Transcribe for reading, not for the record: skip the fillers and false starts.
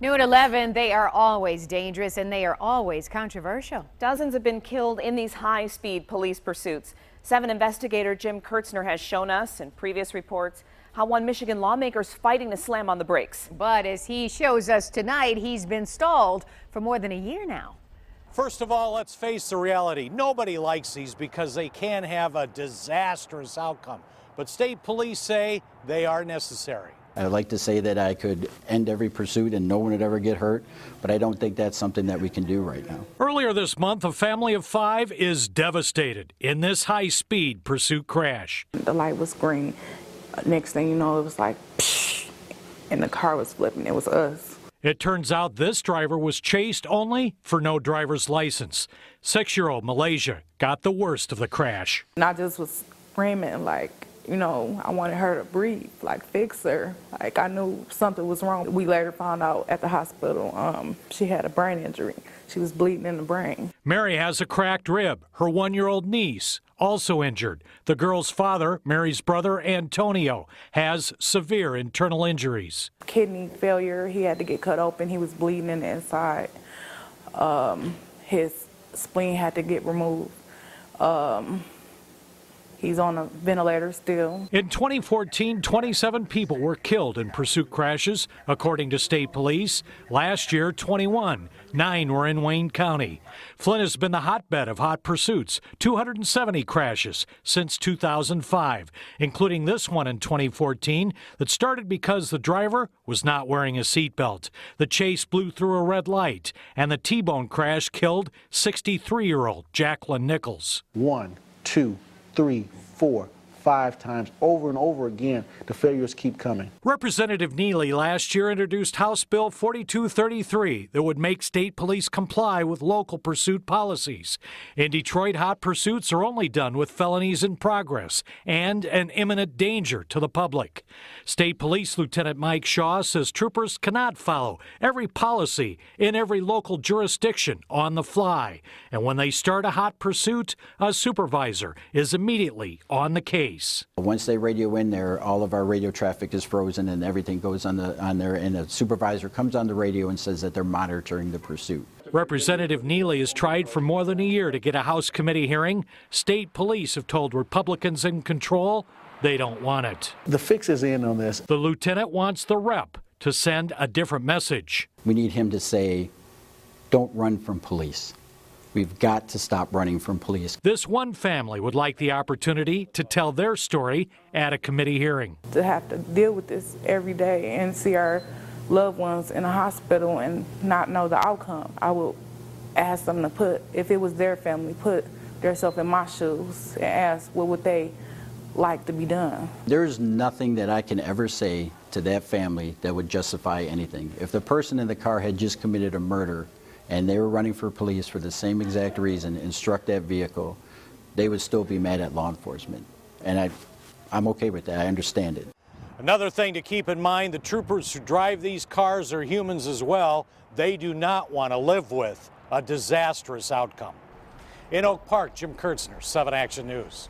New at 11, they are always dangerous and they are always controversial. Dozens have been killed in these high-speed police pursuits. 7 investigator Jim Kurtzner has shown us in previous reports how one Michigan lawmaker is fighting to slam on the brakes. But as he shows us tonight, he's been stalled for more than a year now. First of all, let's face the reality. Nobody likes these because they can have a disastrous outcome. But state police say they are necessary. I'd like to say that I could end every pursuit and no one would ever get hurt, but I don't think that's something that we can do right now. Earlier this month, a family of 5 is devastated in this high-speed pursuit crash. The light was green. Next thing you know, it was like, psh, and the car was flipping. It was us. It turns out this driver was chased only for no driver's license. 6-year-old Malaysia got the worst of the crash. And I just was screaming like, you know, I wanted her to breathe, like fix her. Like I knew something was wrong. We later found out at the hospital she had a brain injury. She was bleeding in the brain. Mary has a cracked rib. Her 1-year-old niece also injured. The girl's father, Mary's brother, Antonio, has severe internal injuries. Kidney failure, he had to get cut open. He was bleeding in the inside. His spleen had to get removed. He's on a ventilator still. In 2014, 27 people were killed in pursuit crashes, according to state police. Last year, 21. 9 were in Wayne County. Flint has been the hotbed of hot pursuits, 270 crashes since 2005, including this one in 2014 that started because the driver was not wearing a seatbelt. The chase blew through a red light, and the T-bone crash killed 63-year-old Jacqueline Nichols. 1, 2, 3, 4, 5 times over and over again, the failures keep coming. Representative Neely last year introduced House Bill 4233 that would make state police comply with local pursuit policies. In Detroit, hot pursuits are only done with felonies in progress and an imminent danger to the public. State Police Lieutenant Mike Shaw says troopers cannot follow every policy in every local jurisdiction on the fly. And when they start a hot pursuit, a supervisor is immediately on the case. Once they radio in there, all of our radio traffic is frozen and everything goes on there, and a supervisor comes on the radio and says that they're monitoring the pursuit. Representative Neely has tried for more than a year to get a House committee hearing. State police have told Republicans in control they don't want it. The fix is in on this. The lieutenant wants the rep to send a different message. We need him to say, don't run from police. We've got to stop running from police. This one family would like the opportunity to tell their story at a committee hearing. To have to deal with this every day and see our loved ones in a hospital and not know the outcome, I would ask them to put, if it was their family, put themselves in my shoes and ask what would they like to be done. There's nothing that I can ever say to that family that would justify anything. If the person in the car had just committed a murder and they were running for police for the same exact reason and struck that vehicle, they would still be mad at law enforcement. And I'm okay with that. I understand it. Another thing to keep in mind, the troopers who drive these cars are humans as well. They do not want to live with a disastrous outcome. In Oak Park, Jim Kurtzner, 7 Action News.